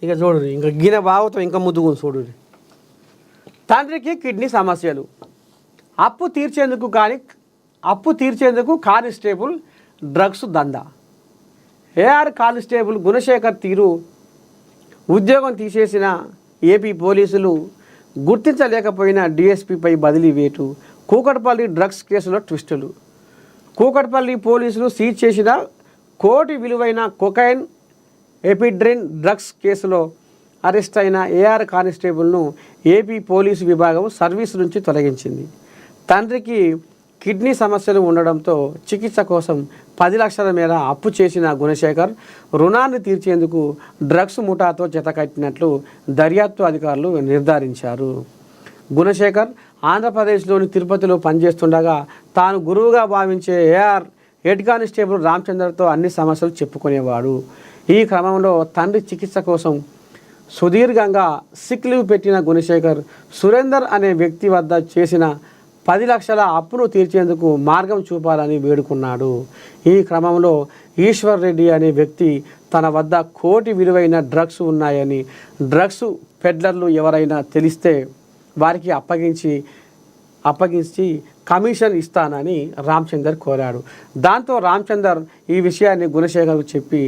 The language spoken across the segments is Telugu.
ఇక చూడు ఇంకా గిన బావతో ఇంకా ముద్దుగుని చూడు. తండ్రికి కిడ్నీ సమస్యలు, అప్పు తీర్చేందుకు కానిస్టేబుల్ డ్రగ్స్ దందా. ఏఆర్ కానిస్టేబుల్ గుణశేఖర్ తీరు ఉద్యోగం తీసేసిన ఏపీ పోలీసులు గుర్తించలేకపోయిన డీఎస్పీపై బదిలీ వేటు. కూకట్పల్లి డ్రగ్స్ కేసులో ట్విస్టులు. కూకట్పల్లి పోలీసులు సీజ్ చేసిన కోటి విలువైన కొకైన్ ఎపిడ్రిన్ డ్రగ్స్ కేసులో అరెస్ట్ అయిన ఏఆర్ కానిస్టేబుల్ను ఏపీ పోలీసు విభాగం సర్వీస్ నుంచి తొలగించింది. తండ్రికి కిడ్నీ సమస్యలు ఉండడంతో చికిత్స కోసం 10 లక్షల మేర అప్పు చేసిన గుణశేఖర్ రుణాన్ని తీర్చేందుకు డ్రగ్స్ ముఠాతో జతకట్టినట్లు దర్యాప్తు అధికారులు నిర్ధారించారు. గుణశేఖర్ ఆంధ్రప్రదేశ్లోని తిరుపతిలో పనిచేస్తుండగా తాను గురువుగా భావించే ఏఆర్ హెడ్ కానిస్టేబుల్ రామచంద్రతో అన్ని సమస్యలు చెప్పుకునేవాడు. ఈ క్రమంలో తండ్రి చికిత్స కోసం సుదీర్ఘంగా సిక్ లీవ్ పెట్టిన గుణశేఖర్ సురేందర్ అనే వ్యక్తి వద్ద చేసిన 10 లక్షల అప్పును తీర్చేందుకు మార్గం చూపాలని వేడుకున్నాడు. ఈ క్రమంలో ఈశ్వర్ రెడ్డి అనే వ్యక్తి తన వద్ద కోటి విలువైన డ్రగ్స్ ఉన్నాయని, డ్రగ్స్ పెడ్లర్లు ఎవరైనా తెలిస్తే వారికి అప్పగించి కమిషన్ ఇస్తానని రామచందర్ కోరాడు. దాంతో రామచందర్ ఈ విషయాన్ని గుణశేఖర్కు చెప్పి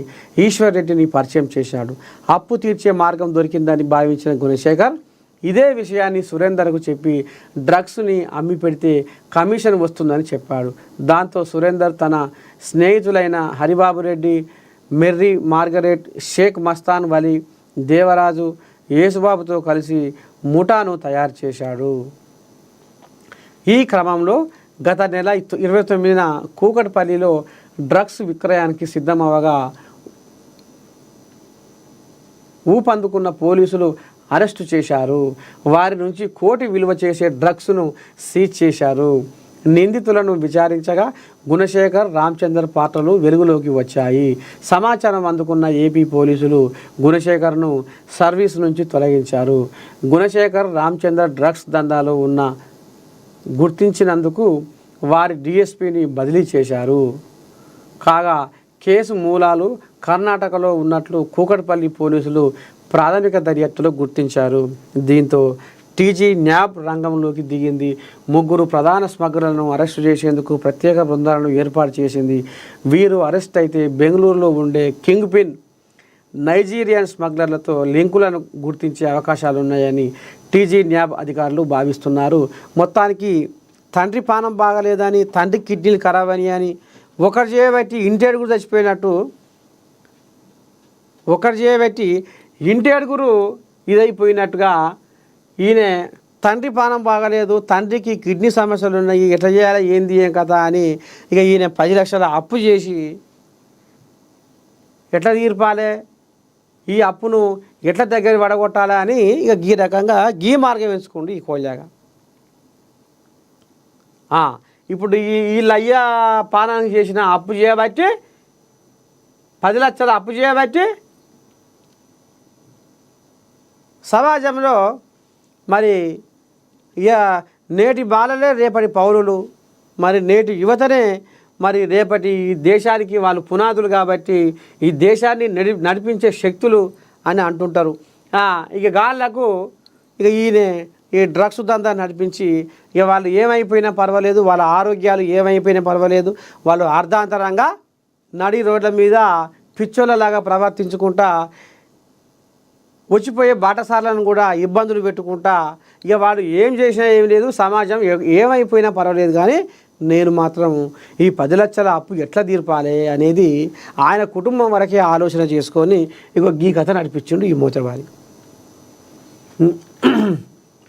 ఈశ్వర్ రెడ్డిని పరిచయం చేశాడు. అప్పు తీర్చే మార్గం దొరికిందని భావించిన గుణశేఖర్ ఇదే విషయాన్ని సురేందర్కు చెప్పి డ్రగ్స్ని అమ్మి పెడితే కమిషన్ వస్తుందని చెప్పాడు. దాంతో సురేందర్ తన స్నేహితులైన హరిబాబు రెడ్డి, మెర్రీ మార్గరెట్, షేక్ మస్తాన్ వలి, దేవరాజు, యేసుబాబుతో కలిసి ముఠాను తయారు చేశాడు. ఈ క్రమంలో గత నెల 29న కూకట్పల్లిలో డ్రగ్స్ విక్రయానికి సిద్ధమవగా ఊపందుకున్న పోలీసులు అరెస్టు చేశారు. వారి నుంచి కోటి విలువ చేసే డ్రగ్స్ను సీజ్ చేశారు. నిందితులను విచారించగా గుణశేఖర్, రామచందర్ పాత్రలు వెలుగులోకి వచ్చాయి. సమాచారం అందుకున్న ఏపీ పోలీసులు గుణశేఖర్ను సర్వీస్ నుంచి తొలగించారు. గుణశేఖర్, రామచందర్ డ్రగ్స్ దందాలో ఉన్న గుర్తించినందుకు వారి డీఎస్పీని బదిలీ చేశారు. కాగా కేసు మూలాలు కర్ణాటకలో ఉన్నట్లు కూకట్పల్లి పోలీసులు ప్రాథమిక దర్యాప్తులో గుర్తించారు. దీంతో టీజీ న్యాబ్ రంగంలోకి దిగింది. 3 ప్రధాన స్మగ్లర్లను అరెస్టు చేసేందుకు ప్రత్యేక బృందాలను ఏర్పాటు చేసింది. వీరు అరెస్ట్ అయితే బెంగళూరులో ఉండే కింగ్ పిన్ నైజీరియన్ స్మగ్లర్లతో లింకులను గుర్తించే అవకాశాలున్నాయని టీజీ న్యాబ్ అధికారులు భావిస్తున్నారు. మొత్తానికి తండ్రి పానం బాగలేదని, తండ్రి కిడ్నీలు ఖరాబ్ అని ఒకరు చేయబట్టి ఇంటి అడుగురు చచ్చిపోయినట్టు, ఒకరు చేయబట్టి ఇంటి అడుగురు ఇదైపోయినట్టుగా ఈయన తండ్రి పానం బాగలేదు, తండ్రికి కిడ్నీ సమస్యలు ఉన్నాయి, ఎట్లా చేయాలి ఏంది ఏం కథ అని ఇక ఈయన 10 లక్షల అప్పు చేసి ఎట్లా తీర్పాలి, ఈ అప్పును ఎట్లా దగ్గర పడగొట్టాలా అని ఇక ఈ రకంగా మార్గం ఎంచుకోండి ఈ కోళ్ళగా. ఇప్పుడు వీళ్ళయ్యా పానానికి చేసిన అప్పు చేయబట్టి 10 లక్షల అప్పు చేయబట్టి సమాజంలో మరి ఇక నేటి బాలలే రేపటి పౌరులు, మరి నేటి యువతనే మరి రేపటి దేశానికి వాళ్ళు పునాదులు కాబట్టి ఈ దేశాన్ని నడిపించే శక్తులు అని అంటుంటారు. ఇక గాళ్ళకు ఇక ఈ డ్రగ్స్ దందా నడిపించి ఇక వాళ్ళు ఏమైపోయినా పర్వాలేదు, వాళ్ళ ఆరోగ్యాలు ఏమైపోయినా పర్వాలేదు, వాళ్ళు అర్ధాంతరంగా నడి రోడ్ల మీద పిచ్చోళ్ళలాగా ప్రవర్తించుకుంటా వచ్చిపోయే బాటసార్లను కూడా ఇబ్బందులు పెట్టుకుంటా ఇక వాడు ఏం చేసినా ఏం లేదు, సమాజం ఏమైపోయినా పర్వాలేదు, కానీ నేను మాత్రం ఈ 10 లక్షల అప్పు ఎట్లా తీర్పాలి అనేది ఆయన కుటుంబం వరకే ఆలోచన చేసుకొని ఇక ఈ కథ నడిపించిండు ఈ మోతవారి.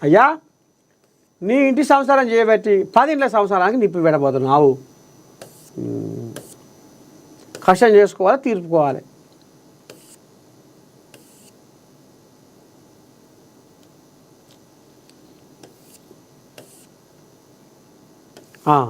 అయ్యా నీ ఇంటి సంసారం చేయబట్టి 10 ఇండ్ల సంసారానికి నిప్పి పెడబోతున్నావు. కష్టం చేసుకోవాలి, తీర్పుకోవాలి. हाँ